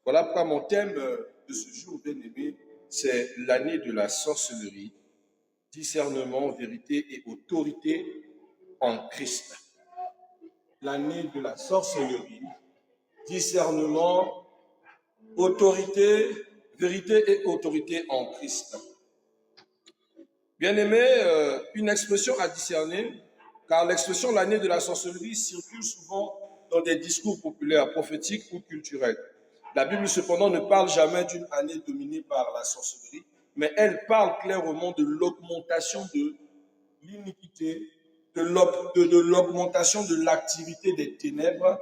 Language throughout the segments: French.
Voilà pourquoi mon thème de ce jour, bien aimé, c'est l'année de la sorcellerie, discernement, vérité et autorité en Christ. L'année de la sorcellerie, discernement, autorité, vérité et autorité en Christ. Bien aimé, une expression à discerner, car l'expression l'année de la sorcellerie circule souvent dans des discours populaires, prophétiques ou culturels. La Bible, cependant, ne parle jamais d'une année dominée par la sorcellerie, mais elle parle clairement de l'augmentation de l'iniquité, de l'augmentation de l'activité des ténèbres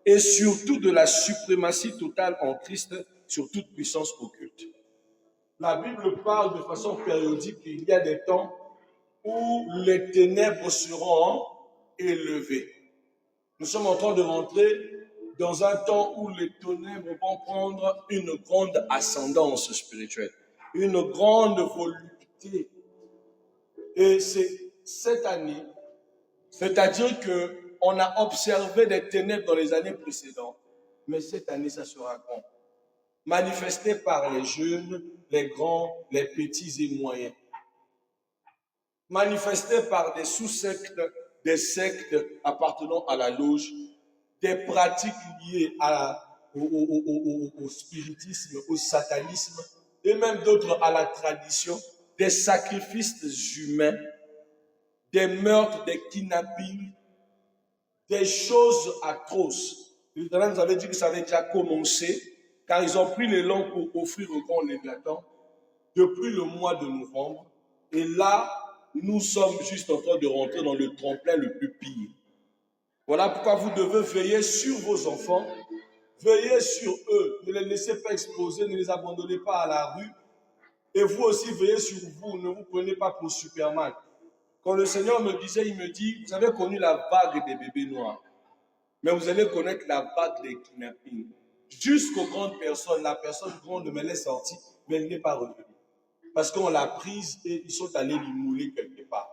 et surtout de la suprématie totale en Christ sur toute puissance occulte. La Bible parle de façon périodique qu'il y a des temps où les ténèbres seront élevées. Nous sommes en train de rentrer dans un temps où les ténèbres vont prendre une grande ascendance spirituelle, une grande volupté. Et c'est cette année, c'est-à-dire qu'on a observé des ténèbres dans les années précédentes, mais cette année, ça sera grand. Manifesté par les jeunes, les grands, les petits et moyens. Manifesté par des sous-sectes, des sectes appartenant à la loge, des pratiques liées au spiritisme, au satanisme, et même d'autres à la tradition, des sacrifices humains, des meurtres, des kidnappings, des choses atroces. L'Éternel nous avait dit que ça avait déjà commencé, car ils ont pris les langues pour offrir au grand Léviathan depuis le mois de novembre. Et là, nous sommes juste en train de rentrer dans le tremplin le plus pire. Voilà pourquoi vous devez veiller sur vos enfants, veillez sur eux, ne les laissez pas exposer, ne les abandonnez pas à la rue. Et vous aussi, veillez sur vous, ne vous prenez pas pour Superman. Quand le Seigneur me disait, il me dit, vous avez connu la vague des bébés noirs, mais vous allez connaître la vague des kidnappings. Jusqu'aux grandes personnes, la personne grande, mais elle est sortie, mais elle n'est pas revenue. Parce qu'on l'a prise et ils sont allés l'immouler quelque part.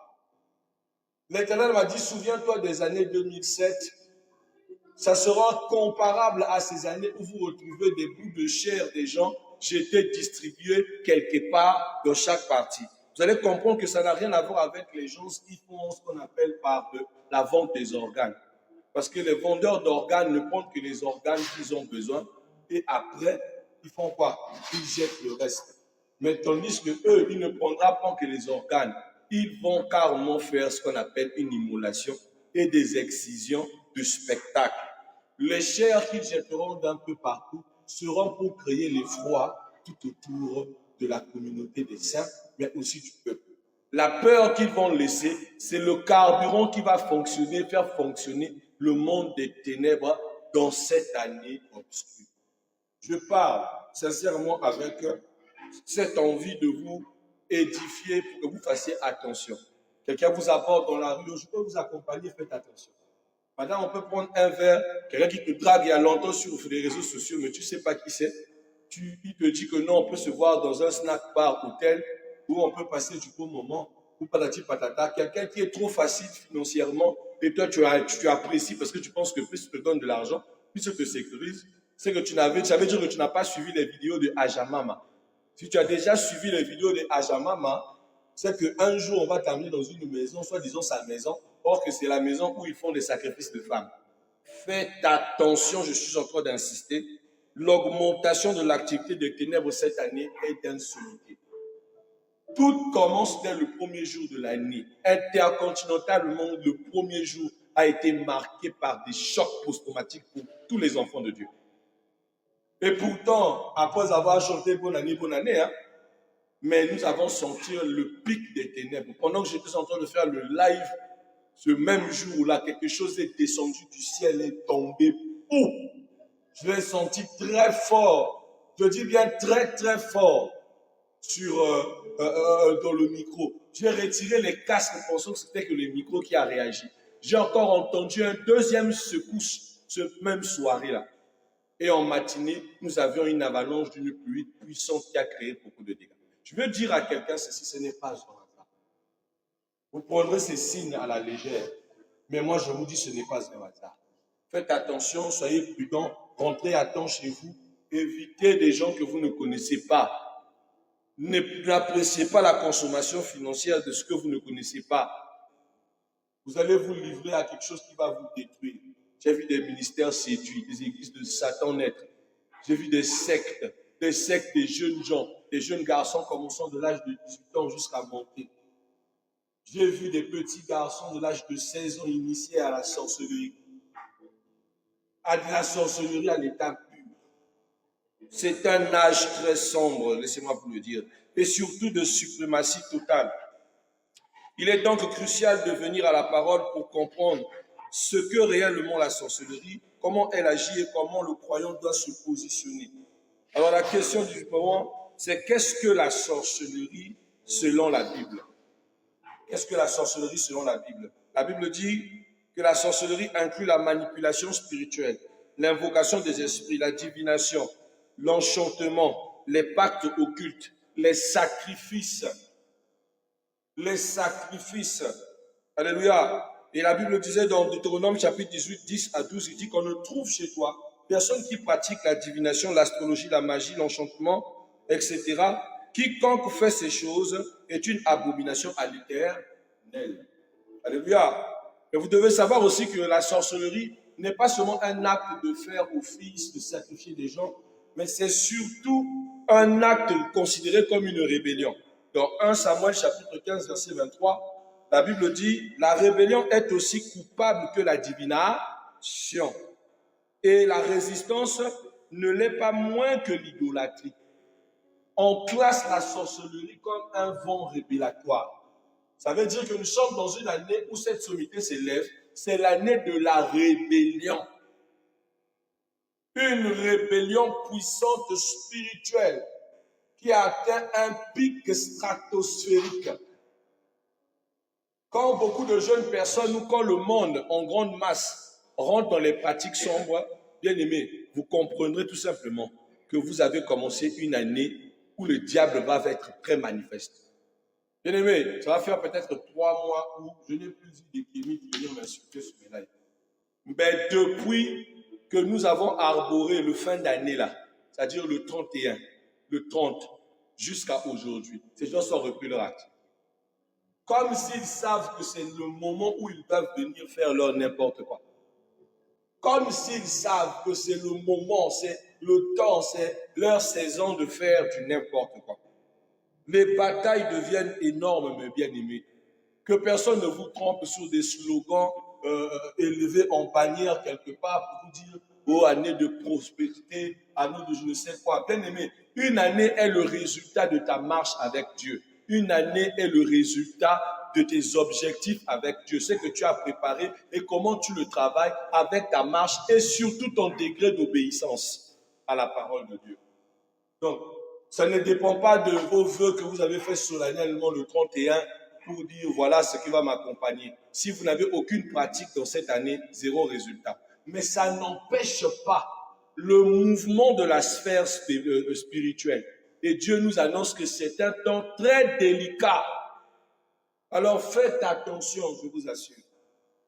L'Éternel m'a dit, souviens-toi des années 2007, ça sera comparable à ces années où vous retrouvez des bouts de chair des gens jetés, distribués quelque part dans chaque partie. Vous allez comprendre que ça n'a rien à voir avec les gens qui font ce qu'on appelle par la vente des organes. Parce que les vendeurs d'organes ne prennent que les organes qu'ils ont besoin et après, ils font quoi? Ils jettent le reste. Mais tandis que eux, ils ne prendront pas que les organes. Ils vont carrément faire ce qu'on appelle une immolation et des excisions de spectacle. Les chairs qu'ils jetteront d'un peu partout seront pour créer l'effroi tout autour de la communauté des saints, mais aussi du peuple. La peur qu'ils vont laisser, c'est le carburant qui va fonctionner, faire fonctionner le monde des ténèbres dans cette année obscure. Je parle sincèrement avec cette envie de vous édifier pour que vous fassiez attention. Quelqu'un vous aborde dans la rue, je peux vous accompagner, faites attention. Maintenant, on peut prendre un verre, quelqu'un qui te drague il y a longtemps sur les réseaux sociaux, mais tu ne sais pas qui c'est. Il te dit que non, on peut se voir dans un snack bar hôtel où on peut passer du bon moment, ou patati patata. Quelqu'un qui est trop facile financièrement et toi tu apprécies parce que tu penses que plus tu te donnes de l'argent, plus tu te sécurises. C'est que ça veut dire que tu n'as pas suivi les vidéos de Ajamama. Si tu as déjà suivi les vidéos de Ajamama, c'est qu'un jour on va t'amener dans une maison, soit disons sa maison, or que c'est la maison où ils font des sacrifices de femmes. Faites attention, je suis en train d'insister. L'augmentation de l'activité des ténèbres cette année est d'insolité. Tout commence dès le premier jour de l'année. Intercontinentalement, le premier jour a été marqué par des chocs post-traumatiques pour tous les enfants de Dieu. Et pourtant, après avoir chanté bonne année, mais nous avons senti le pic des ténèbres. Pendant que j'étais en train de faire le live, ce même jour-là, quelque chose est descendu du ciel et tombé. Ouh! Je l'ai senti très fort. Je dis bien très, très fort dans le micro. J'ai retiré les casques pensant que c'était que le micro qui a réagi. J'ai encore entendu un deuxième secousse ce même soirée-là. Et en matinée, nous avions une avalanche d'une pluie puissante qui a créé beaucoup de dégâts. Je veux dire à quelqu'un ceci, ce n'est pas un hasard. Vous prendrez ces signes à la légère. Mais moi, je vous dis, ce n'est pas un hasard. Faites attention, soyez prudents, rentrez à temps chez vous, évitez des gens que vous ne connaissez pas. N'appréciez pas la consommation financière de ce que vous ne connaissez pas. Vous allez vous livrer à quelque chose qui va vous détruire. J'ai vu des ministères séduits, des églises de Satan naître. J'ai vu des sectes des jeunes gens, des jeunes garçons commençant de l'âge de 18 ans jusqu'à monter. J'ai vu des petits garçons de l'âge de 16 ans initiés à la sorcellerie. À de la sorcellerie à l'état pur. C'est un âge très sombre, laissez-moi vous le dire, et surtout de suprématie totale. Il est donc crucial de venir à la parole pour comprendre ce que réellement la sorcellerie, comment elle agit et comment le croyant doit se positionner. Alors la question du moment, c'est qu'est-ce que la sorcellerie selon la Bible? Qu'est-ce que la sorcellerie selon la Bible? La Bible dit que la sorcellerie inclut la manipulation spirituelle, l'invocation des esprits, la divination, l'enchantement, les pactes occultes, les sacrifices. Les sacrifices. Alléluia. Et la Bible disait dans Deutéronome chapitre 18, 10 à 12, il dit qu'on ne trouve chez toi personne qui pratique la divination, l'astrologie, la magie, l'enchantement, etc. Quiconque fait ces choses est une abomination à l'Éternel. Alléluia. Et vous devez savoir aussi que la sorcellerie n'est pas seulement un acte de faire office, de sacrifier des gens, mais c'est surtout un acte considéré comme une rébellion. Dans 1 Samuel chapitre 15, verset 23, la Bible dit « La rébellion est aussi coupable que la divination. Et la résistance ne l'est pas moins que l'idolâtrie. » On classe la sorcellerie comme un vent révélatoire. Ça veut dire que nous sommes dans une année où cette sommité s'élève. C'est l'année de la rébellion. Une rébellion puissante spirituelle qui a atteint un pic stratosphérique. Quand beaucoup de jeunes personnes ou quand le monde en grande masse rentre dans les pratiques sombres, bien aimés, vous comprendrez tout simplement que vous avez commencé une année où le diable va être très manifeste. Bien aimé, ça va faire peut-être 3 mois où je n'ai plus eu de Kémy qui venir m'insulter sur mes lives. Mais depuis que nous avons arboré le fin d'année là, c'est-à-dire le 31, le 30, jusqu'à aujourd'hui, ces gens sont repris leur acte. Comme s'ils savent que c'est le moment où ils peuvent venir faire leur n'importe quoi. Comme s'ils savent que c'est le moment, c'est le temps, c'est leur saison de faire du n'importe quoi. Les batailles deviennent énormes, mes bien-aimés. Que personne ne vous trompe sur des slogans élevés en bannière quelque part pour vous dire « Oh, année de prospérité, année de je ne sais quoi ». Bien-aimé, une année est le résultat de ta marche avec Dieu. Une année est le résultat de tes objectifs avec Dieu. Ce que tu as préparé et comment tu le travailles avec ta marche et surtout ton degré d'obéissance à la parole de Dieu. Donc, ça ne dépend pas de vos vœux que vous avez fait solennellement le 31 pour dire voilà ce qui va m'accompagner. Si vous n'avez aucune pratique dans cette année, 0 résultat. Mais ça n'empêche pas le mouvement de la sphère spirituelle. Et Dieu nous annonce que c'est un temps très délicat. Alors faites attention, je vous assure.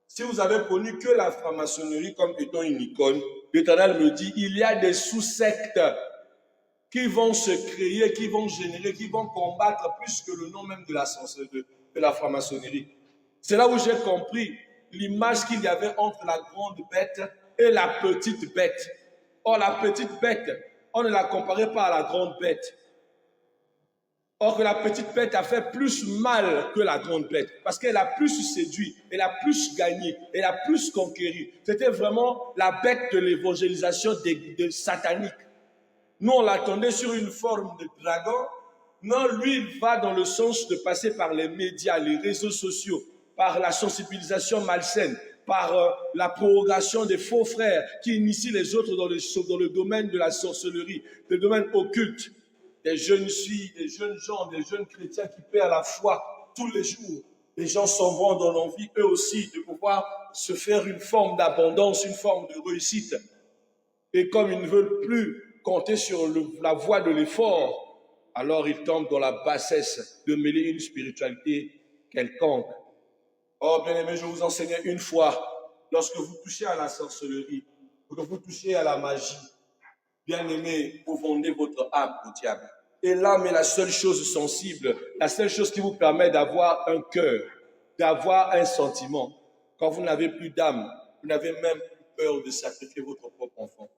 Si vous avez connu que la franc-maçonnerie comme étant une icône, l'Éternel me dit il y a des sous-sectes qui vont se créer, qui vont générer, qui vont combattre plus que le nom même de la franc-maçonnerie. C'est là où j'ai compris l'image qu'il y avait entre la grande bête et la petite bête. Or, la petite bête, on ne la comparait pas à la grande bête. Or, que la petite bête a fait plus mal que la grande bête, parce qu'elle a plus séduit, elle a plus gagné, elle a plus conquéri. C'était vraiment la bête de l'évangélisation des sataniques. Nous, on l'attendait sur une forme de dragon. Non, lui, il va dans le sens de passer par les médias, les réseaux sociaux, par la sensibilisation malsaine, par la prorogation des faux frères qui initient les autres dans le domaine de la sorcellerie, le domaine occulte. Des jeunes filles, des jeunes gens, des jeunes chrétiens qui paient à la foi tous les jours. Les gens s'en vont dans l'envie, eux aussi, de pouvoir se faire une forme d'abondance, une forme de réussite. Et comme ils ne veulent plus compter sur la voie de l'effort, alors ils tombent dans la bassesse de mêler une spiritualité quelconque. Oh, bien-aimé, je vous enseignais une fois, lorsque vous touchez à la sorcellerie, lorsque vous touchez à la magie, bien-aimés, vous vendez votre âme au diable. Et l'âme est la seule chose sensible, la seule chose qui vous permet d'avoir un cœur, d'avoir un sentiment. Quand vous n'avez plus d'âme, vous n'avez même plus peur de sacrifier votre propre enfant.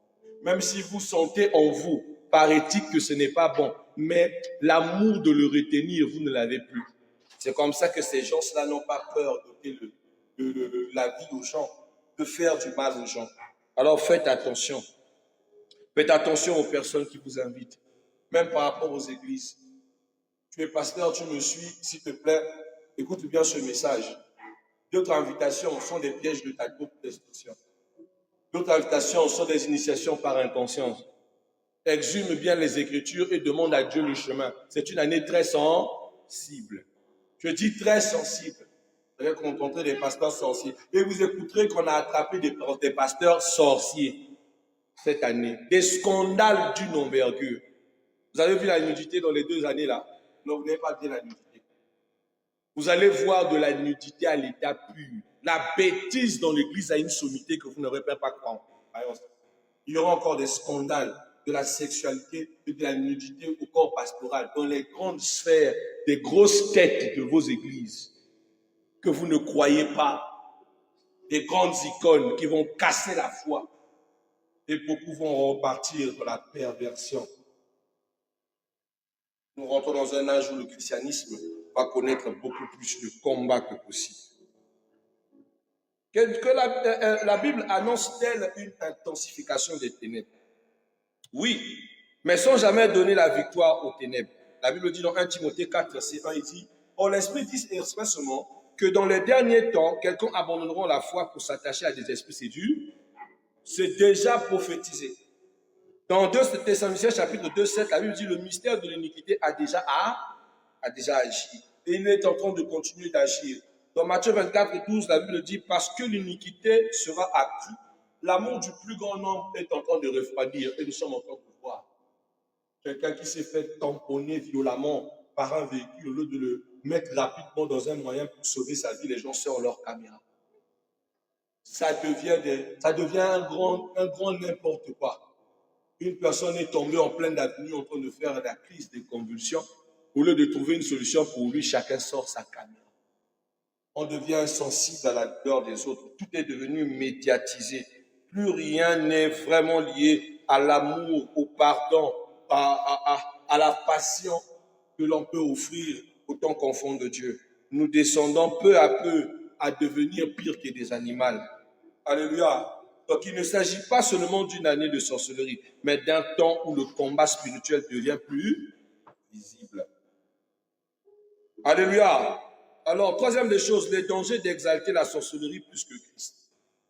Même si vous sentez en vous, par éthique, que ce n'est pas bon, mais l'amour de le retenir, vous ne l'avez plus. C'est comme ça que ces gens-là n'ont pas peur de donner la vie aux gens, de faire du mal aux gens. Alors faites attention. Faites attention aux personnes qui vous invitent, même par rapport aux églises. Tu es pasteur, tu me suis, s'il te plaît, écoute bien ce message. D'autres invitations sont des pièges de ta propre destruction. D'autres invitations sont des initiations par inconscience. Exhume bien les Écritures et demande à Dieu le chemin. C'est une année très sensible. Je dis très sensible. Vous allez rencontrer des pasteurs sorciers. Et vous écouterez qu'on a attrapé des pasteurs sorciers cette année. Des scandales d'une envergure. Vous avez vu la nudité dans les 2 années là? Non, vous n'avez pas vu la nudité. Vous allez voir de la nudité à l'état pur. La bêtise dans l'église a une sommité que vous n'aurez pas croire. Il y aura encore des scandales de la sexualité et de la nudité au corps pastoral dans les grandes sphères des grosses têtes de vos églises que vous ne croyez pas. Des grandes icônes qui vont casser la foi et beaucoup vont repartir dans la perversion. Nous rentrons dans un âge où le christianisme va connaître beaucoup plus de combats que possible. Que la Bible annonce-t-elle une intensification des ténèbres? Oui, mais sans jamais donner la victoire aux ténèbres. La Bible dit dans 1 Timothée 4, verset 1, il dit « Or l'Esprit dit expressément que dans les derniers temps, quelqu'un abandonneront la foi pour s'attacher à des esprits séduits. C'est déjà prophétisé. » Dans 2 Thessaloniciens chapitre 2, 7, la Bible dit « Le mystère de l'iniquité a déjà agi. Et il est en train de continuer d'agir. » Dans Matthieu 24, 12, la Bible dit « Parce que l'iniquité sera accrue, l'amour du plus grand nombre est en train de refroidir. » Et nous sommes en train de voir quelqu'un qui s'est fait tamponner violemment par un véhicule, au lieu de le mettre rapidement dans un moyen pour sauver sa vie, les gens sortent leur caméra. Ça devient un grand n'importe quoi. Une personne est tombée en pleine avenue en train de faire la crise des convulsions. Au lieu de trouver une solution pour lui, chacun sort sa caméra. On devient insensible à la douleur des autres. Tout est devenu médiatisé. Plus rien n'est vraiment lié à l'amour, au pardon, à la passion que l'on peut offrir au temps qu'enfant de Dieu. Nous descendons peu à peu à devenir pire que des animaux. Alléluia. Donc il ne s'agit pas seulement d'une année de sorcellerie, mais d'un temps où le combat spirituel devient plus visible. Alléluia. Alors, troisième des choses, les dangers d'exalter la sorcellerie plus que Christ.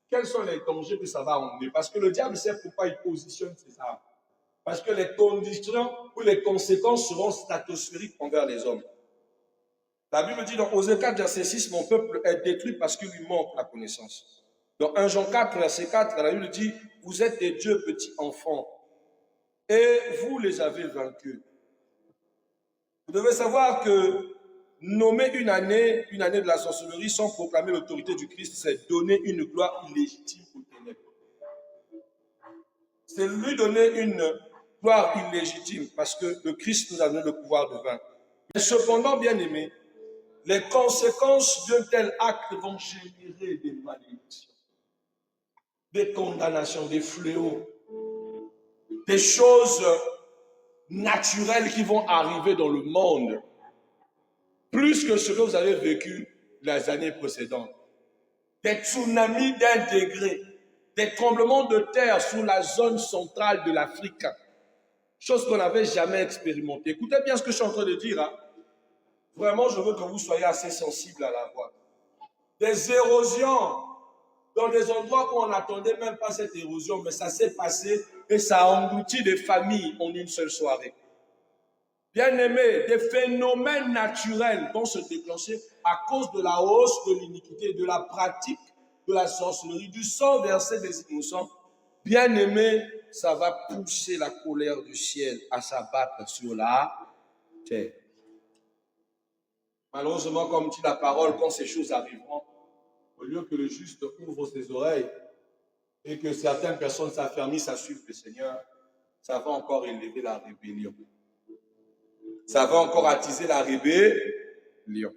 Quels sont les dangers que ça va emmener? Parce que le diable sait pourquoi il positionne ses armes. Parce que les conditions ou les conséquences seront stratosphériques envers les hommes. La Bible dit dans Osée 4, verset 6, mon peuple est détruit parce qu'il lui manque la connaissance. Dans 1 Jean 4, verset 4, la Bible dit, vous êtes des dieux petits enfants et vous les avez vaincus. Vous devez savoir que nommer une année de la sorcellerie sans proclamer l'autorité du Christ, c'est donner une gloire illégitime aux ténèbres. C'est lui donner une gloire illégitime parce que le Christ nous a donné le pouvoir de vaincre. Mais cependant, bien aimés, les conséquences d'un tel acte vont générer des malédictions, des condamnations, des fléaux, des choses naturelles qui vont arriver dans le monde, plus que ce que vous avez vécu les années précédentes. Des tsunamis d'un degré, des tremblements de terre sur la zone centrale de l'Afrique, chose qu'on n'avait jamais expérimentée. Écoutez bien ce que je suis en train de dire. Hein. Vraiment, je veux que vous soyez assez sensibles à la voix. Des érosions dans des endroits où on n'attendait même pas cette érosion, mais ça s'est passé et ça a englouti des familles en une seule soirée. Bien-aimés, des phénomènes naturels vont se déclencher à cause de la hausse de l'iniquité, de la pratique de la sorcellerie, du sang versé des innocents. Bien-aimés, ça va pousser la colère du ciel à s'abattre sur la terre. Malheureusement, comme dit la parole, quand ces choses arriveront, au lieu que le juste ouvre ses oreilles et que certaines personnes s'affermissent à suivre le Seigneur, ça va encore élever la rébellion. Ça va encore attiser la rébellion.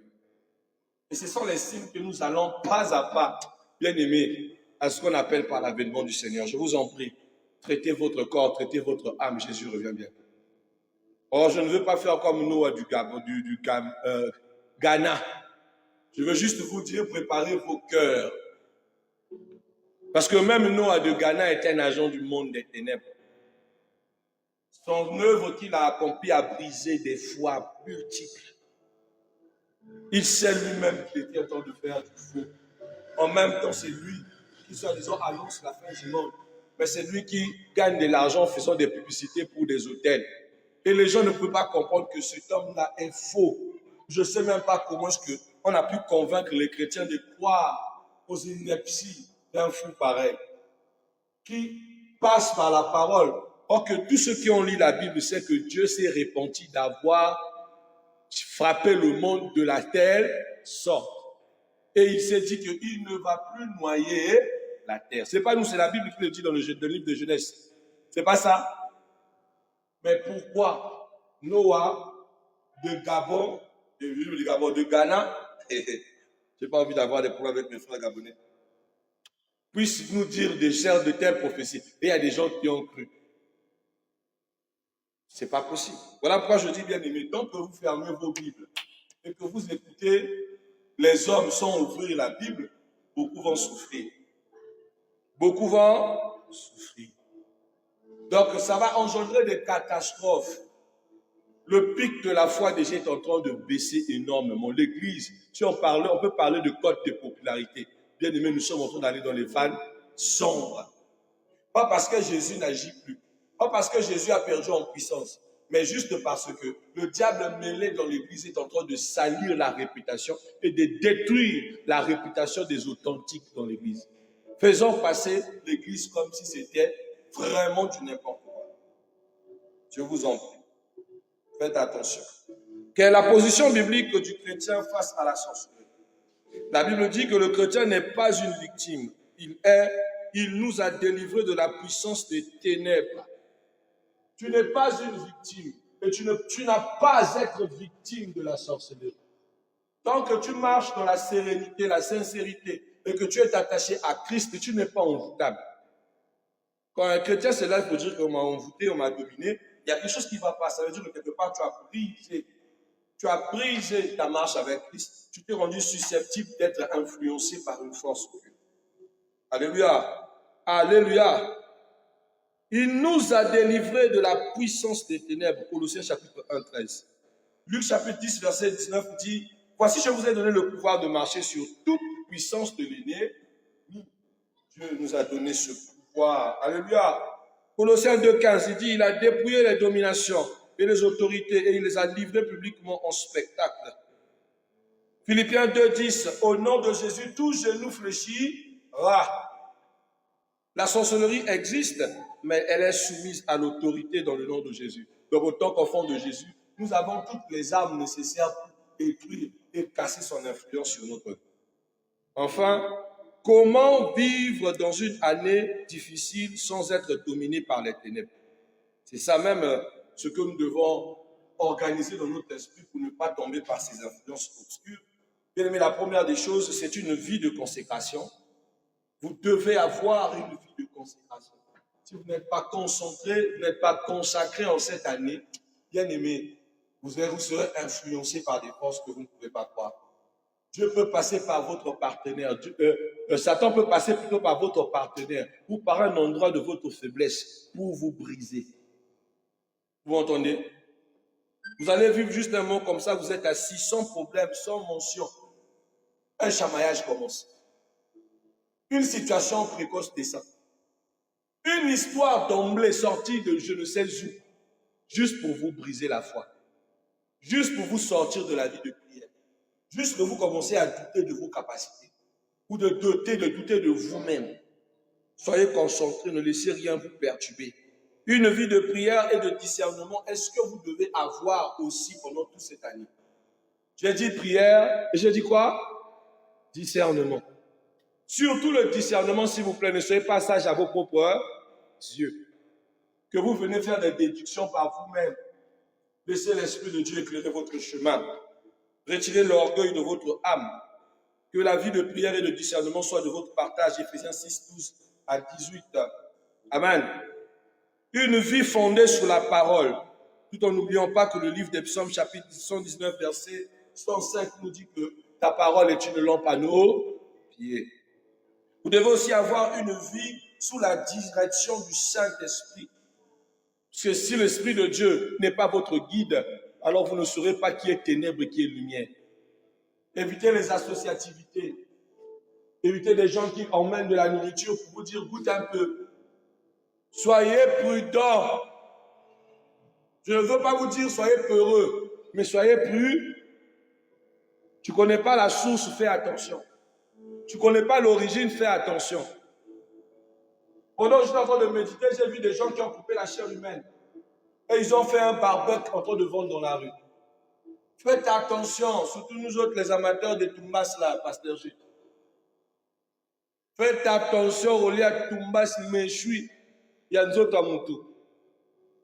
Et ce sont les signes que nous allons pas à pas, bien aimés, à ce qu'on appelle par l'avènement du Seigneur. Je vous en prie, traitez votre corps, traitez votre âme, Jésus revient bien. Or, je ne veux pas faire comme Noah du Ghana. Je veux juste vous dire, préparez vos cœurs. Parce que même Noah de Ghana est un agent du monde des ténèbres. Son œuvre qu'il a accomplie a brisé des foi multiples. Il sait lui-même qu'il était en train de faire du faux. En même temps, c'est lui qui, soi-disant, annonce la fin du monde. Mais c'est lui qui gagne de l'argent en faisant des publicités pour des hôtels. Et les gens ne peuvent pas comprendre que cet homme-là est faux. Je ne sais même pas comment est-ce qu'on a pu convaincre les chrétiens de croire aux inepties d'un fou pareil, qui passe par la parole. Or que tous ceux qui ont lu la Bible savent que Dieu s'est repenti d'avoir frappé le monde de la telle sorte. Et il s'est dit qu'il ne va plus noyer la terre. C'est pas nous, c'est la Bible qui le dit dans le livre de Genèse. C'est pas ça. Mais pourquoi Noah de Gabon, de Ghana, j'ai pas envie d'avoir des problèmes avec mes frères gabonais, puisse nous dire de telles prophéties. Et il y a des gens qui ont cru. C'est pas possible. Voilà pourquoi je dis, bien aimé, tant que vous fermez vos Bibles et que vous écoutez les hommes sans ouvrir la Bible, beaucoup vont souffrir. Beaucoup vont souffrir. Donc ça va engendrer des catastrophes. Le pic de la foi déjà est en train de baisser énormément. L'Église, si on peut parler de cote de popularité. Bien aimé, nous sommes en train d'aller dans les vannes sombres. Pas parce que Jésus n'agit plus. Pas parce que Jésus a perdu en puissance. Mais juste parce que le diable mêlé dans l'Église est en train de salir la réputation et de détruire la réputation des authentiques dans l'Église. Faisons passer l'Église comme si c'était vraiment du n'importe quoi. Je vous en prie. Faites attention. Quelle est la position biblique du chrétien face à la sorcellerie? La Bible dit que le chrétien n'est pas une victime. Il nous a délivrés de la puissance des ténèbres. Tu n'es pas une victime et tu n'as pas à être victime de la sorcellerie. Tant que tu marches dans la sérénité, la sincérité et que tu es attaché à Christ, tu n'es pas envoûtable. Quand un chrétien c'est là, il faut dire qu'on m'a envoûté, on m'a dominé, il y a quelque chose qui ne va pas. Ça veut dire que quelque part tu as brisé ta marche avec Christ, tu t'es rendu susceptible d'être influencé par une force occulte. Alléluia. Alléluia. Il nous a délivrés de la puissance des ténèbres. Colossiens chapitre 1, 13. Luc chapitre 10, verset 19 dit, voici je vous ai donné le pouvoir de marcher sur toute puissance de l'ennemi. Dieu nous a donné ce pouvoir. Alléluia. Colossiens 2, 15, il dit, il a dépouillé les dominations et les autorités et il les a livrées publiquement en spectacle. Philippiens 2, 10, au nom de Jésus, tout genou fléchira. La sorcellerie existe, mais elle est soumise à l'autorité dans le nom de Jésus. Donc, autant qu'enfant de Jésus, nous avons toutes les armes nécessaires pour détruire et casser son influence sur notre vie. Enfin, comment vivre dans une année difficile sans être dominé par les ténèbres? C'est ça même ce que nous devons organiser dans notre esprit pour ne pas tomber par ces influences obscures. Bien aimé, la première des choses, c'est une vie de consécration. Vous devez avoir une vie de consécration. Si vous n'êtes pas concentré, vous n'êtes pas consacré en cette année, bien aimé, vous serez influencé par des forces que vous ne pouvez pas croire. Dieu peut passer par votre partenaire. Satan peut passer plutôt par votre partenaire ou par un endroit de votre faiblesse pour vous briser. Vous entendez? Vous allez vivre juste un moment comme ça, vous êtes assis sans problème, sans mention. Un chamaillage commence. Une situation précoce descend. Une histoire d'emblée sortie de je ne sais où, juste pour vous briser la foi. Juste pour vous sortir de la vie de prière. Juste pour vous commencer à douter de vos capacités. Ou de douter de vous-même. Soyez concentrés, ne laissez rien vous perturber. Une vie de prière et de discernement, est-ce que vous devez avoir aussi pendant toute cette année? J'ai dit prière, et j'ai dit quoi? Discernement. Surtout le discernement, s'il vous plaît, ne soyez pas sage à vos propres yeux. que vous venez faire des déductions par vous-même. Laissez l'Esprit de Dieu éclairer votre chemin. Retirez l'orgueil de votre âme. Que la vie de prière et de discernement soit de votre partage. Éphésiens 6, 12 à 18. Amen. Une vie fondée sur la parole, tout en n'oubliant pas que le livre des Psaumes, chapitre 119, verset 105, nous dit que ta parole est une lampe à nos pieds. Vous devez aussi avoir une vie sous la direction du Saint-Esprit. Parce que si l'Esprit de Dieu n'est pas votre guide, alors vous ne saurez pas qui est ténèbres et qui est lumière. Évitez les associativités. Évitez des gens qui emmènent de la nourriture pour vous dire goûte un peu. Soyez prudents. Je ne veux pas vous dire soyez peureux, mais soyez plus. Tu ne connais pas la source, fais attention. Tu ne connais pas l'origine, fais attention. Pendant que j'étais en train de méditer, j'ai vu des gens qui ont coupé la chair humaine. Et ils ont fait un barbecue en train de vendre dans la rue. Faites attention, surtout nous autres, les amateurs de Tumbas là, Pasteur G. Faites attention au lieu de Tumbas, mais je suis. Il y a d'autres à mon tour.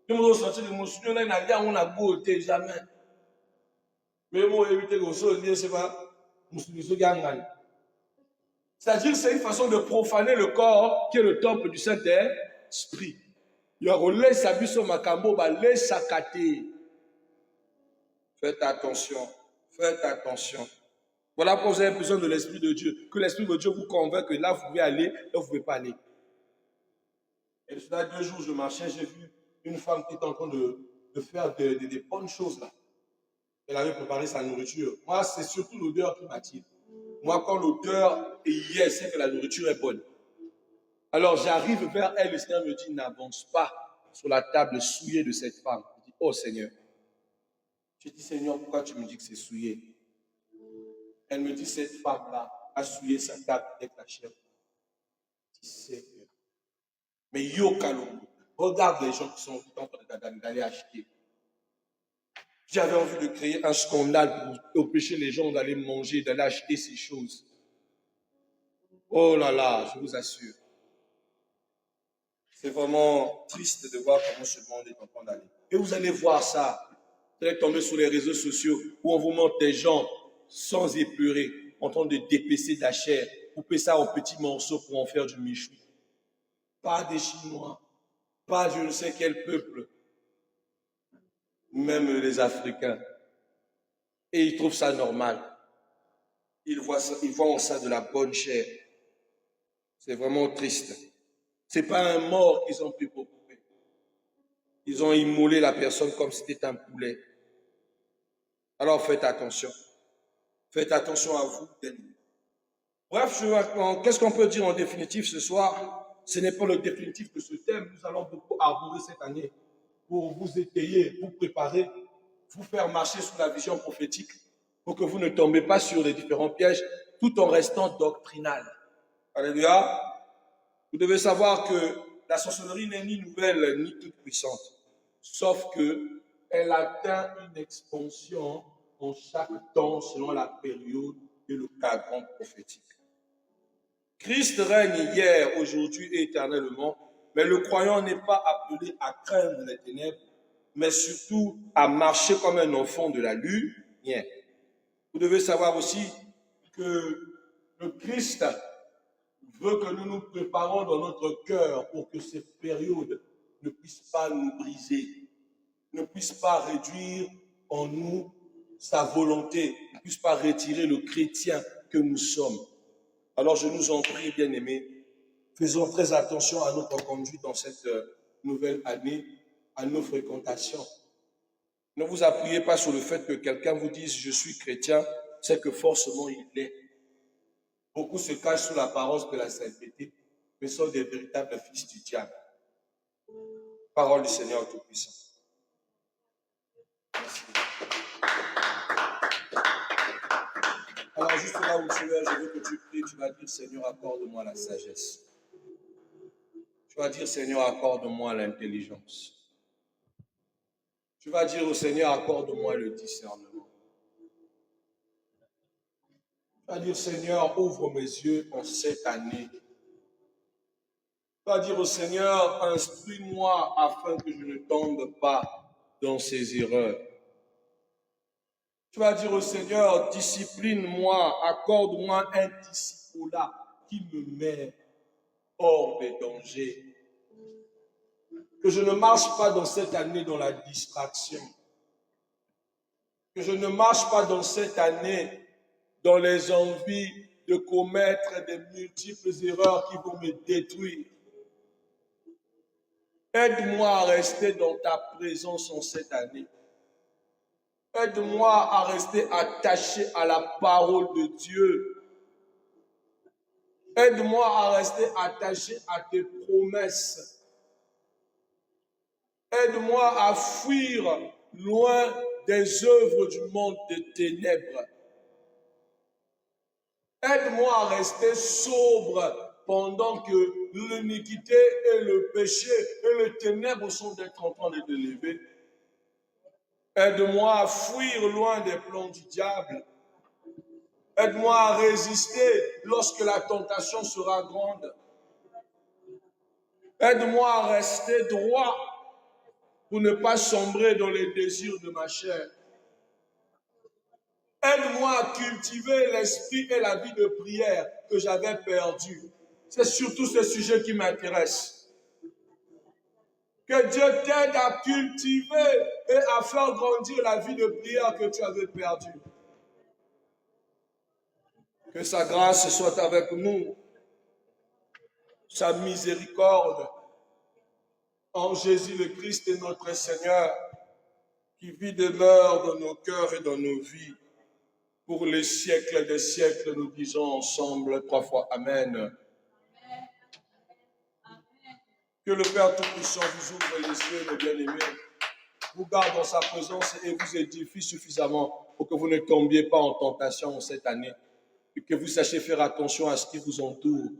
Je me suis sorti de mon studio, là, il y a un beauté, jamais. Mais moi, éviter que je c'est pas. C'est-à-dire que c'est une façon de profaner le corps qui est le temple du Saint-Esprit. Il y a relais sabiso makambo, les sakate. Faites attention, faites attention. Voilà pourquoi vous avez besoin de l'Esprit de Dieu. Que l'Esprit de Dieu vous convainc que là, vous pouvez aller, là, vous ne pouvez pas aller. Et cela, 2 jours, je marchais, j'ai vu une femme qui était en train de faire des bonnes choses là. Elle avait préparé sa nourriture. Moi, c'est surtout l'odeur qui m'attire. Moi, quand l'odeur est hier, c'est que la nourriture est bonne. Alors, j'arrive vers elle, le Seigneur me dit, n'avance pas sur la table souillée de cette femme. Je dis, oh Seigneur. Je dis, Seigneur, pourquoi tu me dis que c'est souillé? Elle me dit, cette femme-là a souillé sa table avec la chair. Je dis, Seigneur. Mais yo, Kalongo, regarde les gens qui sont en train d'aller acheter. J'avais envie de créer un scandale pour empêcher les gens d'aller manger, d'aller acheter ces choses. Oh là là, je vous assure. C'est vraiment triste de voir comment ce monde est en train d'aller. Et vous allez voir ça. Vous allez tomber sur les réseaux sociaux où on vous montre des gens sans éplurer, en train de dépecer de la chair, couper ça en petits morceaux pour en faire du michoui. Pas des Chinois, pas je ne sais quel peuple, même les Africains. Et ils trouvent ça normal. Ils voient en ça de la bonne chair. C'est vraiment triste. C'est pas un mort qu'ils ont pris pour couper. Ils ont immolé la personne comme si c'était un poulet. Alors faites attention. Faites attention à vous. Bref, qu'est-ce qu'on peut dire en définitive ce soir? Ce n'est pas le définitif de ce thème. Nous allons beaucoup arborer cette année pour vous étayer, vous préparer, vous faire marcher sous la vision prophétique pour que vous ne tombez pas sur les différents pièges tout en restant doctrinal. Alléluia. Vous devez savoir que la sorcellerie n'est ni nouvelle ni toute puissante, sauf qu'elle atteint une expansion en chaque temps selon la période et le cadre prophétique. Christ règne hier, aujourd'hui et éternellement, mais le croyant n'est pas appelé à craindre les ténèbres, mais surtout à marcher comme un enfant de la lumière. Vous devez savoir aussi que le Christ veut que nous nous préparions dans notre cœur pour que ces périodes ne puissent pas nous briser, ne puissent pas réduire en nous sa volonté, ne puissent pas retirer le chrétien que nous sommes. Alors je nous en prie, bien-aimés, faisons très attention à notre conduite dans cette nouvelle année, à nos fréquentations. Ne vous appuyez pas sur le fait que quelqu'un vous dise « je suis chrétien », c'est que forcément il l'est. Beaucoup se cachent sous l'apparence de la sainteté, mais sont des véritables fils du diable. Parole du Seigneur Tout-Puissant. Merci. Alors juste là où tu es, je veux que tu pries, tu vas dire « Seigneur, accorde-moi la sagesse ». Tu vas dire « Seigneur, accorde-moi l'intelligence ». Tu vas dire au Seigneur, accorde-moi le discernement. Tu, tu, vas dire, Seigneur, accorde-moi le discernement. Tu vas dire, Seigneur, accorde-moi le discernement. Tu vas dire, Seigneur, accorde-moi le discernement. Tu vas dire, Seigneur, accorde-moi le discernement. Tu vas dire, Seigneur, accorde-moi le discernement. Tu vas dire, Seigneur, accorde-moi le discernement. Tu vas dire, Seigneur, ouvre mes yeux en cette année Tu vas dire au Seigneur, instruis-moi afin que je ne tombe pas dans ces erreurs. Tu vas dire au Seigneur, discipline-moi, accorde-moi un disciple-là qui me met hors des dangers. Que je ne marche pas dans cette année dans la distraction. Que je ne marche pas dans cette année dans les envies de commettre des multiples erreurs qui vont me détruire. Aide-moi à rester dans ta présence en cette année. Aide-moi à rester attaché à la parole de Dieu. Aide-moi à rester attaché à tes promesses. Aide-moi à fuir loin des œuvres du monde des ténèbres. Aide-moi à rester sobre pendant que l'iniquité et le péché et les ténèbres sont en train de te lever. Aide-moi à fuir loin des plans du diable. Aide-moi à résister lorsque la tentation sera grande. Aide-moi à rester droit pour ne pas sombrer dans les désirs de ma chair. Aide-moi à cultiver l'esprit et la vie de prière que j'avais perdu. C'est surtout ce sujet qui m'intéresse. Que Dieu t'aide à cultiver et à faire grandir la vie de prière que tu avais perdue. Que sa grâce soit avec nous, sa miséricorde, en Jésus le Christ et notre Seigneur, qui vit et demeure dans nos cœurs et dans nos vies. Pour les siècles des siècles, nous disons ensemble 3 fois Amen. Que le Père Tout-Puissant vous ouvre les yeux, mes bien-aimés, vous garde dans sa présence et vous édifie suffisamment pour que vous ne tombiez pas en tentation cette année et que vous sachiez faire attention à ce qui vous entoure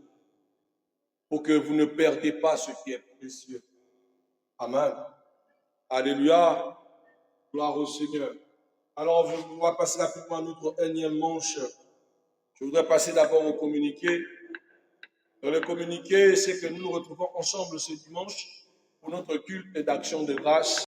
pour que vous ne perdiez pas ce qui est précieux. Amen. Alléluia. Gloire au Seigneur. Alors, on va passer rapidement à notre énième manche. Je voudrais passer d'abord au communiqué. Dans le communiqué, c'est que nous nous retrouvons ensemble ce dimanche pour notre culte d'action de grâce.